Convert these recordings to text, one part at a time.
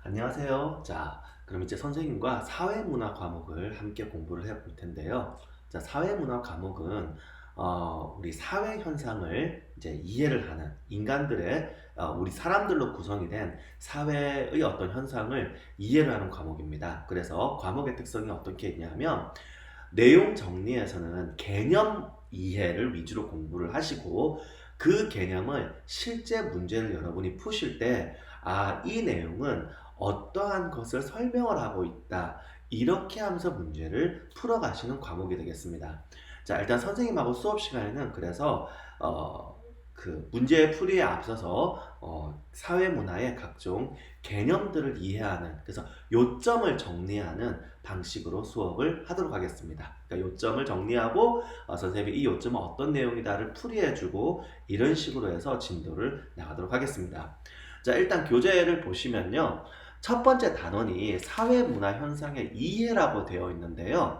안녕하세요. 자, 그럼 이제 선생님과 사회문화 과목을 함께 공부를 해볼 텐데요. 자, 사회문화 과목은 우리 사회 현상을 이제 이해를 하는 인간들의 우리 사람들로 구성이 된 사회의 어떤 현상을 이해를 하는 과목입니다. 그래서 과목의 특성이 어떻게 있냐면 내용 정리에서는 개념 이해를 위주로 공부를 하시고 그 개념을 실제 문제를 여러분이 푸실 때 이 내용은 어떠한 것을 설명을 하고 있다. 이렇게 하면서 문제를 풀어가시는 과목이 되겠습니다. 자, 일단 선생님하고 수업 시간에는 그래서 그 문제 풀이에 앞서서 사회문화의 각종 개념들을 이해하는, 그래서 요점을 정리하는 방식으로 수업을 하도록 하겠습니다. 그러니까 요점을 정리하고 선생님이 이 요점은 어떤 내용이다를 풀이해주고 이런 식으로 해서 진도를 나가도록 하겠습니다. 자, 일단 교재를 보시면요. 첫 번째 단원이 사회문화 현상의 이해라고 되어 있는데요.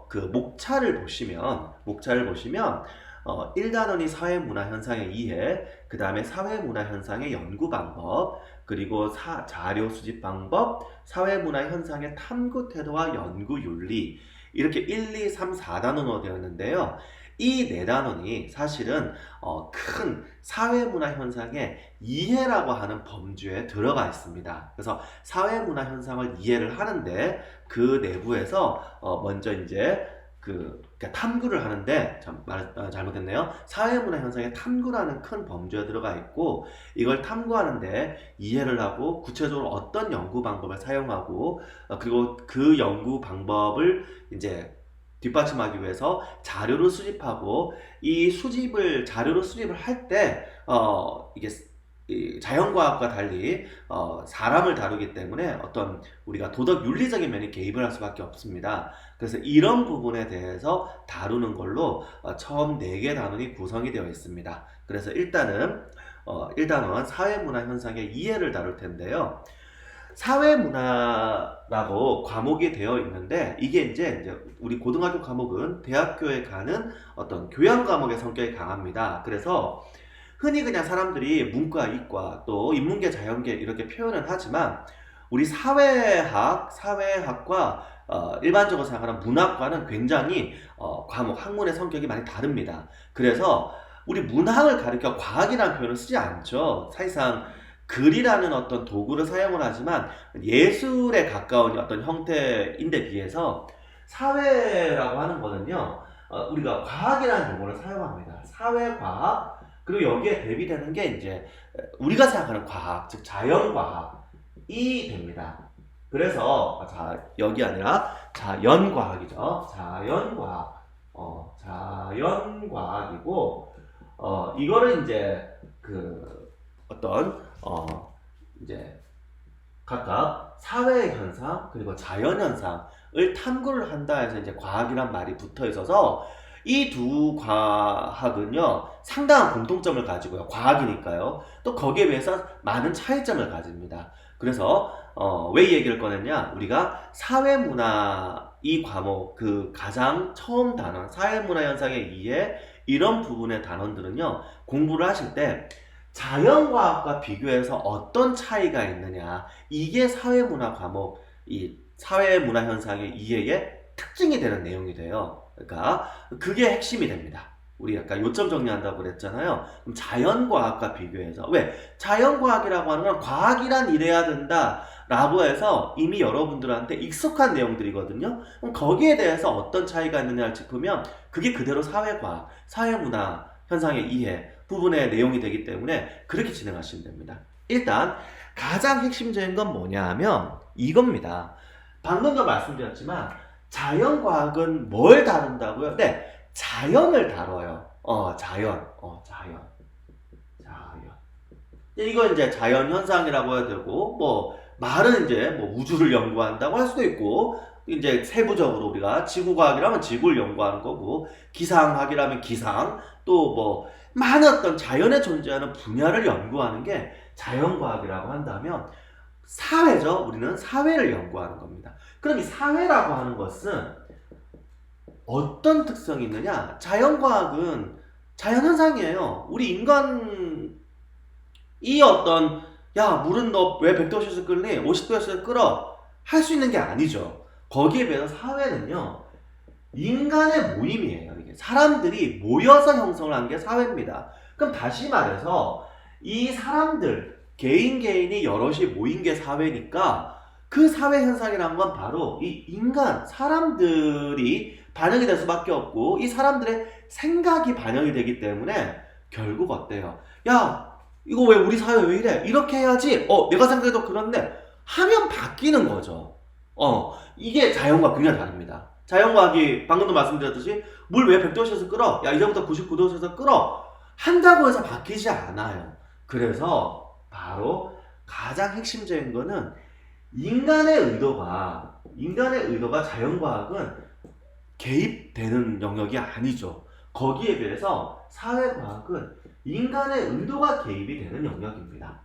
그 목차를 보시면 1단원이 사회문화 현상의 이해, 그 다음에 사회문화 현상의 연구 방법, 그리고 자료 수집 방법, 사회문화 현상의 탐구 태도와 연구 윤리, 이렇게 1, 2, 3, 4단원으로 되어 있는데요. 이 네 단원이 사실은 큰 사회문화 현상의 이해라고 하는 범주에 들어가 있습니다. 그래서 사회문화 현상을 이해를 하는데 그 내부에서 먼저 이제 그러니까 탐구를 하는데 잘못했네요. 사회문화 현상의 탐구라는 큰 범주에 들어가 있고 이걸 탐구하는데 이해를 하고 구체적으로 어떤 연구 방법을 사용하고 그리고 그 연구 방법을 이제 뒷받침하기 위해서 자료를 수집하고 이 자료를 수집을 할 때 이게 이 자연과학과 달리 사람을 다루기 때문에 어떤 우리가 도덕 윤리적인 면이 개입을 할 수밖에 없습니다. 그래서 이런 부분에 대해서 다루는 걸로 처음 4개 단원이 구성이 되어 있습니다. 그래서 일단은 1단원 사회문화 현상의 이해를 다룰 텐데요. 사회문화라고 과목이 되어 있는데 이게 이제 우리 고등학교 과목은 대학교에 가는 어떤 교양 과목의 성격이 강합니다. 그래서 흔히 그냥 사람들이 문과, 이과, 또 인문계, 자연계 이렇게 표현은 하지만 우리 사회학과 일반적으로 생각하는 문학과는 굉장히 과목, 학문의 성격이 많이 다릅니다. 그래서 우리 문학을 가리켜 과학이라는 표현을 쓰지 않죠. 사실상 글이라는 어떤 도구를 사용을 하지만 예술에 가까운 어떤 형태인데 비해서 사회라고 하는 거는요, 우리가 과학이라는 용어를 사용합니다. 사회과학, 그리고 여기에 대비되는 게 이제 우리가 생각하는 과학, 즉 자연과학이 됩니다. 그래서 여기 아니라 자연과학이죠. 자연과학이고 이거를 이제 그 어떤 이제 각각 사회 현상 그리고 자연 현상을 탐구를 한다 해서 이제 과학이란 말이 붙어 있어서 이 두 과학은요 상당한 공통점을 가지고요, 과학이니까요, 또 거기에 비해서 많은 차이점을 가집니다. 그래서 왜 이 얘기를 꺼냈냐, 우리가 사회문화 이 과목 그 가장 처음 단원 사회문화 현상의 이해 이런 부분의 단원들은요 공부를 하실 때 자연과학과 비교해서 어떤 차이가 있느냐, 이게 사회문화 과목 이 사회문화 현상의 이해의 특징이 되는 내용이 돼요. 그러니까 그게 핵심이 됩니다. 우리 아까 요점 정리한다고 그랬잖아요. 그럼 자연과학과 비교해서, 왜? 자연과학이라고 하는 건 과학이란 이래야 된다 라고 해서 이미 여러분들한테 익숙한 내용들이거든요. 그럼 거기에 대해서 어떤 차이가 있느냐를 짚으면 그게 그대로 사회과학, 사회문화 현상의 이해 부분의 내용이 되기 때문에 그렇게 진행하시면 됩니다. 일단 가장 핵심적인 건 뭐냐 하면 이겁니다. 방금도 말씀드렸지만 자연과학은 뭘 다룬다고요? 네, 자연을 다뤄요. 자연. 이거 이제 자연 현상이라고 해야 되고, 뭐 말은 이제 뭐 우주를 연구한다고 할 수도 있고, 이제 세부적으로 우리가 지구과학이라면 지구를 연구하는 거고, 기상학이라면 기상, 또 뭐 많은 어떤 자연에 존재하는 분야를 연구하는 게 자연과학이라고 한다면 사회죠. 우리는 사회를 연구하는 겁니다. 그럼 이 사회라고 하는 것은 어떤 특성이 있느냐? 자연과학은 자연현상이에요. 우리 인간 이 어떤 야, 물은 너 왜 100도씨에서 끓니? 50도씨에서 끓어. 할 수 있는 게 아니죠. 거기에 비해서 사회는요, 인간의 모임이에요. 이게 사람들이 모여서 형성을 한 게 사회입니다. 그럼 다시 말해서 이 사람들 개인이 여럿이 모인 게 사회니까 그 사회 현상이란 건 바로 이 인간 사람들이 반영이 될 수밖에 없고 이 사람들의 생각이 반영이 되기 때문에 결국 어때요? 야, 이거 왜 우리 사회 왜 이래? 이렇게 해야지. 내가 생각해도 그런데 하면 바뀌는 거죠. 이게 자연과학 굉장히 다릅니다. 자연과학이 방금도 말씀드렸듯이 물 왜 100도씨에서 끓어? 야, 이제부터 99도씨에서 끓어. 한다고 해서 바뀌지 않아요. 그래서 바로 가장 핵심적인 거는 인간의 의도가 자연과학은 개입되는 영역이 아니죠. 거기에 비해서 사회과학은 인간의 의도가 개입이 되는 영역입니다.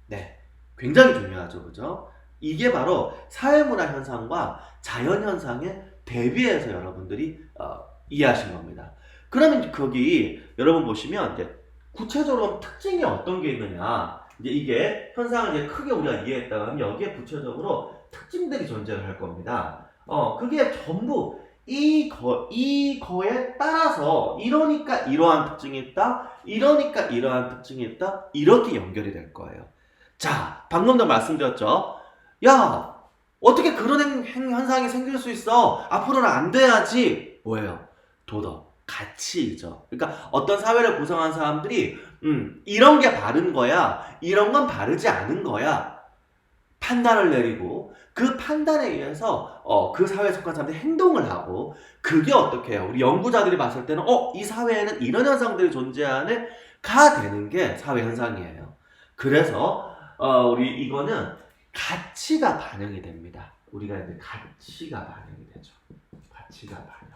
네, 굉장히 중요하죠, 그죠? 이게 바로 사회문화 현상과 자연 현상에 대비해서 여러분들이 이해하신 겁니다. 그러면 거기 여러분 보시면 이제 구체적으로 특징이 어떤 게 있느냐, 이제 이게 현상을 이제 크게 우리가 이해했다면 여기에 구체적으로 특징들이 존재를 할 겁니다. 그게 전부 이거에 따라서 이러니까 이러한 특징이 있다, 이러니까 이러한 특징이 있다, 이렇게 연결이 될 거예요. 자, 방금도 말씀드렸죠. 야, 어떻게 그런 현상이 생길 수 있어? 앞으로는 안 돼야지. 뭐예요? 도덕, 가치죠. 그러니까 어떤 사회를 구성한 사람들이 이런 게 바른 거야, 이런 건 바르지 않은 거야, 판단을 내리고 그 판단에 의해서 그 사회에 속한 사람들이 행동을 하고, 그게 어떻게 해요? 우리 연구자들이 봤을 때는 이 사회에는 이런 현상들이 존재하는 가 되는 게 사회 현상이에요. 그래서 우리 이거는 가치가 반영이 됩니다. 우리가 이제 가치가 반영이 되죠. 가치가 반영.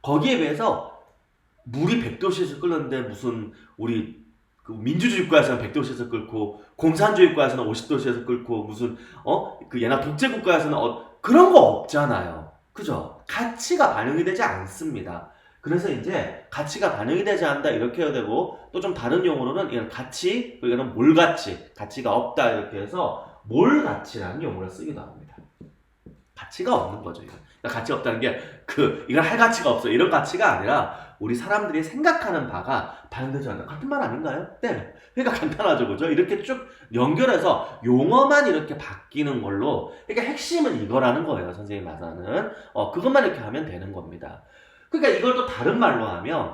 거기에 비해서 물이 100도씨에서 끓는데 무슨 우리 그 민주주의 국가에서는 100도씨에서 끓고 공산주의 국가에서는 50도씨에서 끓고 무슨 그 옛날 독재 국가에서는 그런 거 없잖아요. 그죠? 가치가 반영이 되지 않습니다. 그래서 이제 가치가 반영이 되지 않는다 이렇게 해야 되고, 또 좀 다른 용어로는 이건 가치, 이거는 몰가치, 가치가 없다 이렇게 해서 몰가치라는 용어를 쓰기도 합니다. 가치가 없는 거죠. 이건. 그러니까 가치 없다는 게 이건 할 가치가 없어 이런 가치가 아니라 우리 사람들이 생각하는 바가 반영되지 않는다. 같은 말 아닌가요? 네. 그러니까 간단하죠, 그죠? 이렇게 쭉 연결해서 용어만 이렇게 바뀌는 걸로, 그러니까 핵심은 이거라는 거예요, 선생님 말하는. 그것만 이렇게 하면 되는 겁니다. 그러니까 이걸 또 다른 말로 하면,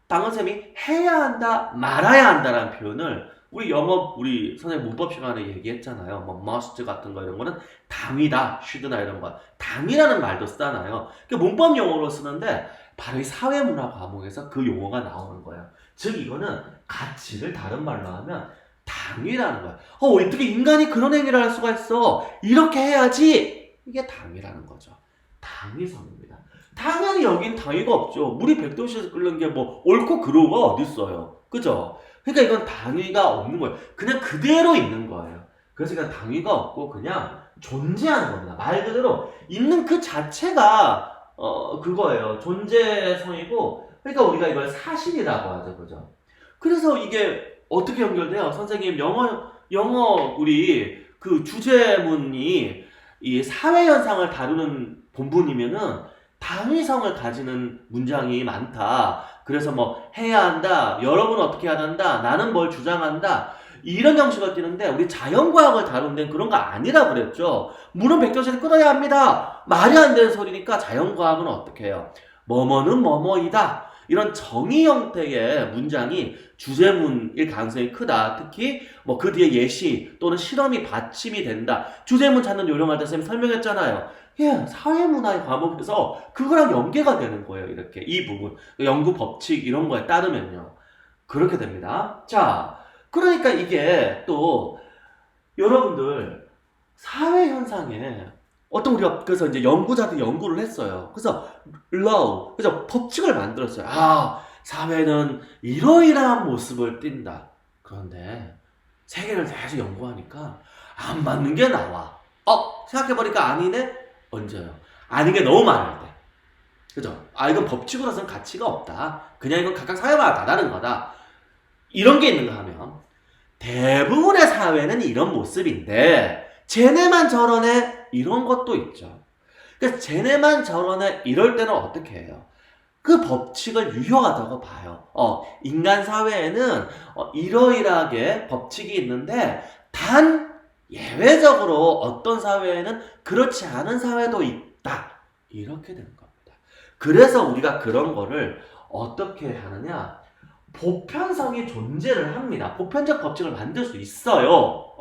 방언쌤이 해야 한다, 말아야 한다라는 표현을 우리 선생님 문법 시간에 얘기했잖아요. 뭐 must 같은 거 이런 거는 당위다, should나 이런 거 당이라는 말도 쓰잖아요. 그러니까 문법 용어로 쓰는데 바로 이 사회문화 과목에서 그 용어가 나오는 거예요. 즉 이거는 가치를 다른 말로 하면 당위라는 거예요. 어떻게 인간이 그런 행위를 할 수가 있어? 이렇게 해야지. 이게 당위라는 거죠. 당위성입니다. 당연히 여긴 당위가 없죠. 물이 100도씨에서 끓는 게 뭐 옳고 그르고가 어딨어요. 그죠? 그러니까 이건 당위가 없는 거예요. 그냥 그대로 있는 거예요. 그래서 이건 당위가 없고 그냥 존재하는 겁니다. 말 그대로 있는 그 자체가 그거예요. 존재성이고, 그러니까 우리가 이걸 사실이라고 하죠. 그죠? 그래서 이게 어떻게 연결돼요? 선생님, 영어 우리 그 주제문이 이 사회현상을 다루는 본문이면은 당위성을 가지는 문장이 많다. 그래서 뭐 해야 한다, 여러분은 어떻게 해야 한다, 나는 뭘 주장한다, 이런 형식을 띠는데 우리 자연과학을 다루는 데는 그런 거 아니라 그랬죠. 물은 100도씨에서 끓어야 합니다. 말이 안 되는 소리니까 자연과학은 어떻게 해요? 뭐뭐는 뭐뭐이다. 이런 정의 형태의 문장이 주제문일 가능성이 크다. 특히 뭐 그 뒤에 예시 또는 실험이 받침이 된다. 주제문 찾는 요령할 때 선생님 설명했잖아요. 사회문화의 과목에서 그거랑 연계가 되는 거예요. 이렇게 이 부분, 연구 법칙 이런 거에 따르면요. 그렇게 됩니다. 자, 그러니까 이게 또 여러분들 사회 현상에 우리가 그래서 이제 연구자들이 연구를 했어요. 그래서 law, 그래서 법칙을 만들었어요. 사회는 이러이러한 모습을 띈다. 그런데 세계를 계속 연구하니까 안 맞는 게 나와. 생각해보니까 아니네? 언제요? 아닌 게 너무 많을 때. 그죠? 이건 법칙으로서는 가치가 없다. 그냥 이건 각각 사회마다 다른 거다. 이런 게 있는가 하면, 대부분의 사회는 이런 모습인데 쟤네만 저러네 이런 것도 있죠. 그러니까 쟤네만 저러네 이럴 때는 어떻게 해요? 그 법칙을 유효하다고 봐요. 인간 사회에는 이러이러하게 법칙이 있는데 단 예외적으로 어떤 사회에는 그렇지 않은 사회도 있다. 이렇게 되는 겁니다. 그래서 우리가 그런 거를 어떻게 하느냐? 보편성이 존재를 합니다. 보편적 법칙을 만들 수 있어요.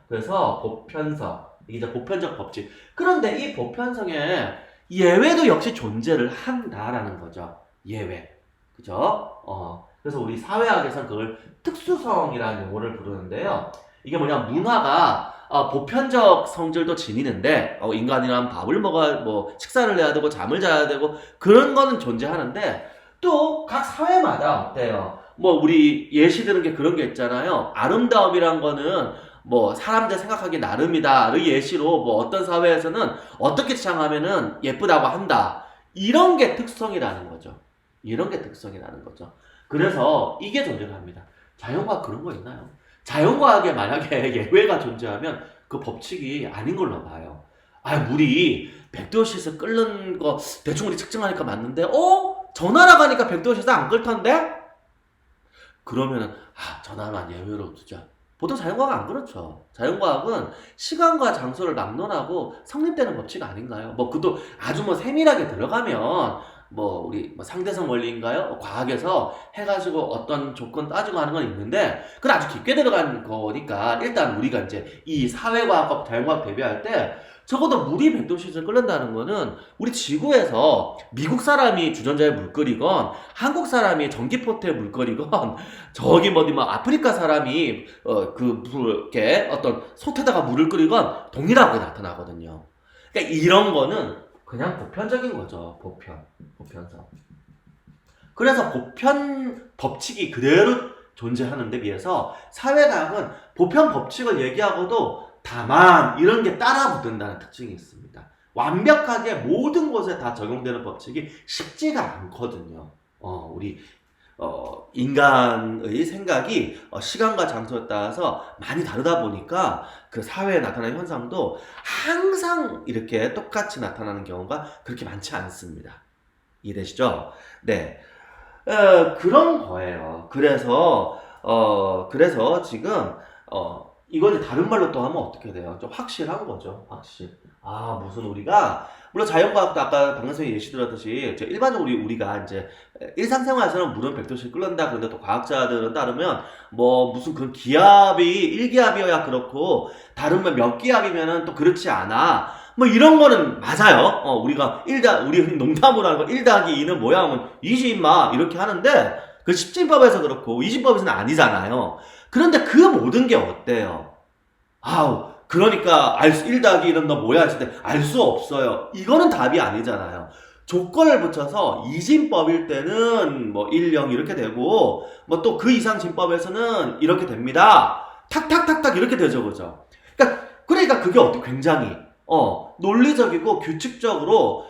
그래서 보편성, 이게 보편적 법칙. 그런데 이 보편성에 예외도 역시 존재를 한다라는 거죠. 예외. 그죠? 그래서 우리 사회학에서는 그걸 특수성이라는 용어를 부르는데요. 이게 뭐냐, 문화가 보편적 성질도 지니는데, 인간이란 밥을 먹어야, 식사를 해야 되고, 잠을 자야 되고, 그런 거는 존재하는데, 또 각 사회마다 어때요? 우리 예시 드는 게 그런 게 있잖아요. 아름다움이란 거는 사람들 생각하기 나름이다를 예시로 어떤 사회에서는 어떻게 지향하면은 예쁘다고 한다. 이런 게 특성이라는 거죠. 이런 게 특성이라는 거죠. 그래서 이게 존재를 합니다. 자연과학 그런 거 있나요? 자연과학에 만약에 예외가 존재하면 그 법칙이 아닌 걸로 봐요. 물이 100도씨에서 끓는 거 대충 우리 측정하니까 맞는데 전화 나가니까 100도씨에서 안 끓던데? 그러면은 전화만 예외로 두자. 보통 자연과학은 안 그렇죠. 자연과학은 시간과 장소를 막론하고 성립되는 법칙 아닌가요? 그것도 아주 세밀하게 들어가면 우리 상대성 원리인가요? 과학에서 해가지고 어떤 조건 따지고 하는 건 있는데 그건 아주 깊게 들어간 거니까 일단 우리가 이제 이 사회과학과 자연과학 대비할 때 적어도 물이 100도씨에서 끓는다는 거는 우리 지구에서 미국 사람이 주전자에 물 끓이건 한국 사람이 전기포트에 물 끓이건 저기 아프리카 사람이 이렇게 어떤 솥에다가 물을 끓이건 동일하게 나타나거든요. 그러니까 이런 거는 그냥 보편적인 거죠. 보편성. 그래서 보편 법칙이 그대로 존재하는 데 비해서 사회과학은 보편 법칙을 얘기하고도 다만 이런 게 따라 붙는다는 특징이 있습니다. 완벽하게 모든 곳에 다 적용되는 법칙이 쉽지가 않거든요. 우리 인간의 생각이 시간과 장소에 따라서 많이 다르다 보니까 그 사회에 나타나는 현상도 항상 이렇게 똑같이 나타나는 경우가 그렇게 많지 않습니다. 이해되시죠? 네. 그런 거예요. 그래서 지금 이걸 다른 말로 또 하면 어떻게 돼요? 좀 확실한 거죠. 확실. 무슨 우리가 물론 자연과학도 아까 방금 전에 예시 들었듯이 일반적으로 우리가 이제 일상생활에서는 물은 100도씩 끓는다. 그런데 또 과학자들은 따르면 무슨 그 기압이 1기압이어야 그렇고 다르면 몇 기압이면은 또 그렇지 않아. 이런 거는 맞아요. 우리가 우리 농담으로 하는 거 1 더하기 2는 뭐야 하면 2지 임마 이렇게 하는데 그 십진법에서 그렇고 이진법에서는 아니잖아요. 그런데 그 모든 게 어때요? 그러니까 1 더하기 1은 너 뭐야 했을 때 알 수 없어요. 이거는 답이 아니잖아요. 조건을 붙여서 이진법일 때는 1, 0 이렇게 되고 또 그 이상 진법에서는 이렇게 됩니다. 탁탁탁탁 이렇게 되죠. 그죠? 그러니까 그게 굉장히 논리적이고 규칙적으로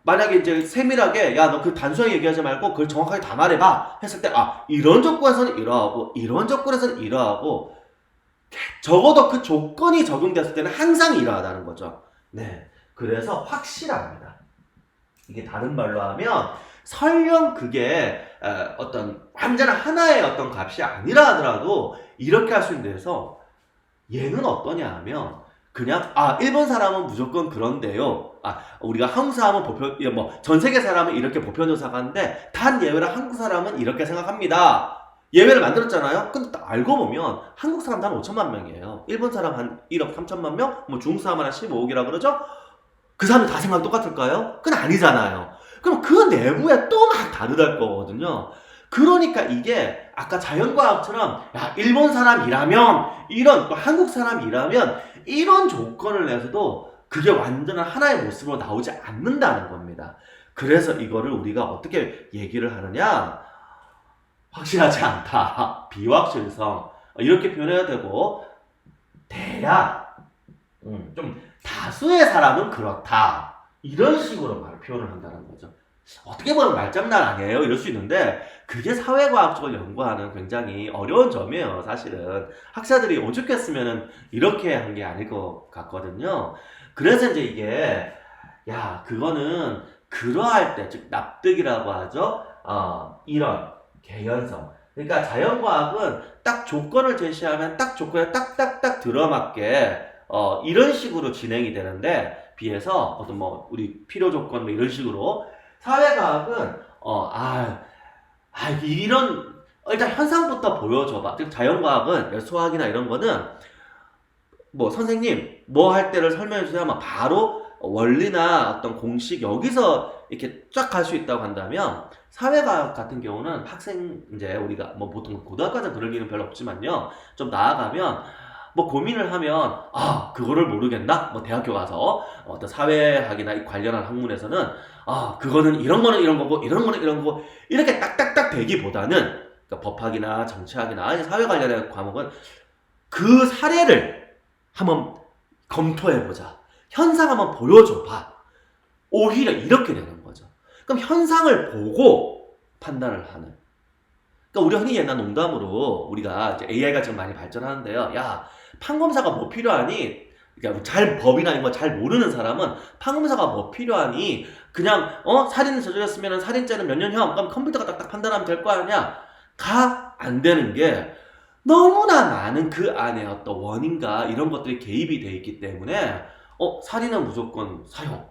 만약에 이제 세밀하게 야 너 그 단순하게 얘기하지 말고 그걸 정확하게 다 말해봐 했을 때 이런 조건에서는 이러하고 이런 조건에서는 이러하고 적어도 그 조건이 적용됐을 때는 항상 이러하다는 거죠. 네, 그래서 확실합니다. 이게 다른 말로 하면 설령 그게 어떤 완전한 하나의 어떤 값이 아니라 하더라도 이렇게 할 수 있는 데서 얘는 어떠냐 하면 그냥 일본 사람은 무조건 그런데요. 우리가 한국 사람은 전 세계 사람은 이렇게 보편조사가 하는데 단 예외로 한국 사람은 이렇게 생각합니다. 예외를 만들었잖아요. 근데 딱 알고 보면 한국 사람 한 5천만 명이에요. 일본 사람 한 1억 3천만 명, 중국 사람 한 15억이라 그러죠. 그 사람이 다 생각 똑같을까요? 그건 아니잖아요. 그럼 그 내부에 또 막 다르다는 거거든요. 그러니까 이게 아까 자연과학처럼 일본 사람이라면 이런 또 한국 사람이라면 이런 조건을 내서도 그게 완전한 하나의 모습으로 나오지 않는다는 겁니다. 그래서 이거를 우리가 어떻게 얘기를 하느냐? 확실하지 않다. 비확실성. 이렇게 표현해야 되고 대략 좀 다수의 사람은 그렇다. 이런 식으로 표현을 한다는 거죠. 어떻게 보면 말장난 아니에요. 이럴 수 있는데 그게 사회과학적으로 연구하는 굉장히 어려운 점이에요. 사실은 학자들이 오죽했으면 이렇게 한 게 아닐 것 같거든요. 그래서 이제 이게 야 그거는 그러할 때 즉 납득이라고 하죠. 이런 개연성. 그러니까 자연과학은 딱 조건을 제시하면 딱 조건에 딱딱딱 들어맞게 이런 식으로 진행이 되는데 비해서 어떤 뭐 우리 필요 조건 뭐 이런 식으로 사회과학은 이런 일단 현상부터 보여줘봐. 즉 자연과학은 수학이나 이런 거는 뭐 선생님 뭐 할 때를 설명해 주세요 하면 바로 원리나 어떤 공식 여기서 이렇게 쫙 갈 수 있다고 한다면 사회과학 같은 경우는 학생 이제 우리가 뭐 보통 고등학교에서 그럴 일은 별로 없지만요 좀 나아가면 뭐 고민을 하면 그거를 모르겠나 뭐 대학교 가서 어떤 사회학이나 관련한 학문에서는 그거는 이런 거는 이런 거고 이런 거는 이런 거고 이렇게 딱딱딱 되기보다는 그러니까 법학이나 정치학이나 사회 관련의 과목은 그 사례를 한번 검토해보자. 현상 한번 보여줘봐. 오히려 이렇게 되는 거죠. 그럼 현상을 보고 판단을 하는. 그러니까 우리 흔히 옛날 농담으로 우리가 이제 AI가 지금 많이 발전하는데요. 야, 판검사가 뭐 필요하니? 그러니까 잘 법이나 이런 거 잘 모르는 사람은 판검사가 뭐 필요하니? 그냥 살인을 저질렀으면 살인죄는 몇 년형? 그럼 컴퓨터가 딱딱 판단하면 될 거 아니야? 가 안 되는 게 너무나 많은 그 안에 어떤 원인과 이런 것들이 개입이 돼 있기 때문에 살인은 무조건 사형.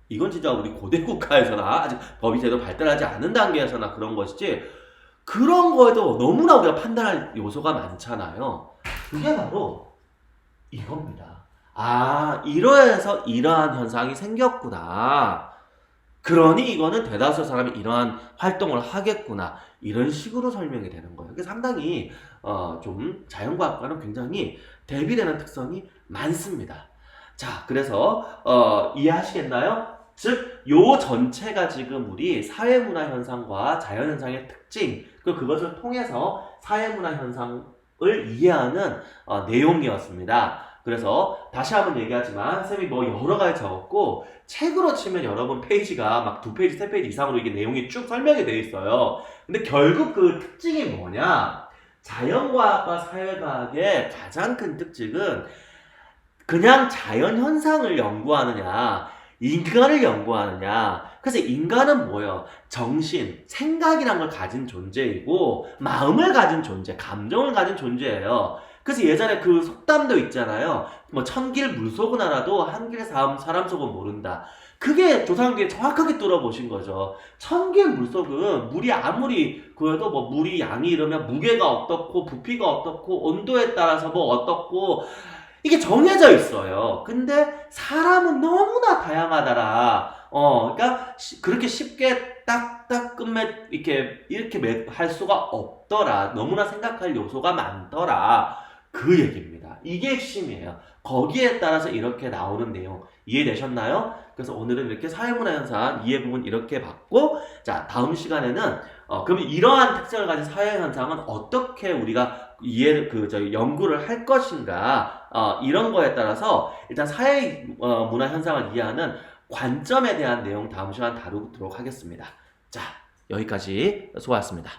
이건 진짜 우리 고대 국가에서나 아직 법이 제대로 발달하지 않은 단계에서나 그런 것이지 그런 거에도 너무나 우리가 판단할 요소가 많잖아요. 그게 바로 이겁니다. 이러해서 이러한 현상이 생겼구나. 그러니 이거는 대다수 사람이 이러한 활동을 하겠구나. 이런 식으로 설명이 되는 거예요. 그게 상당히 좀 자연과학과는 굉장히 대비되는 특성이 많습니다. 자, 그래서 이해하시겠나요? 즉, 요 전체가 지금 우리 사회문화 현상과 자연현상의 특징, 그리고 그것을 통해서 사회문화 현상을 이해하는 내용이었습니다. 그래서 다시 한번 얘기하지만 쌤이 뭐 여러 가지 적었고 책으로 치면 여러분 페이지가 막 2페이지, 3페이지 이상으로 이게 내용이 쭉 설명이 되어 있어요. 근데 결국 그 특징이 뭐냐? 자연과학과 사회과학의 가장 큰 특징은 그냥 자연현상을 연구하느냐, 인간을 연구하느냐. 그래서 인간은 뭐예요? 정신, 생각이란 걸 가진 존재이고, 마음을 가진 존재, 감정을 가진 존재예요. 그래서 예전에 그 속담도 있잖아요. 뭐, 천길 물속은 알아도 한길 사람 속은 모른다. 그게 조상님께 정확하게 뚫어보신 거죠. 천길 물속은 물이 아무리 그래도 뭐 물이 양이 이러면 무게가 어떻고, 부피가 어떻고, 온도에 따라서 뭐 어떻고, 이게 정해져 있어요. 근데 사람은 너무나 다양하더라. 그러니까 그렇게 쉽게 딱딱 끝맺 이렇게 할 수가 없더라. 너무나 생각할 요소가 많더라. 그 얘기입니다. 이게 핵심이에요. 거기에 따라서 이렇게 나오는 내용 이해되셨나요? 그래서 오늘은 이렇게 사회문화 현상 이해 부분 이렇게 봤고, 자 다음 시간에는 그럼 이러한 특성을 가진 사회 현상은 어떻게 우리가 연구를 할 것인가 이런 거에 따라서 일단 사회 문화 현상을 이해하는 관점에 대한 내용 다음 시간 다루도록 하겠습니다. 자 여기까지 수고하셨습니다.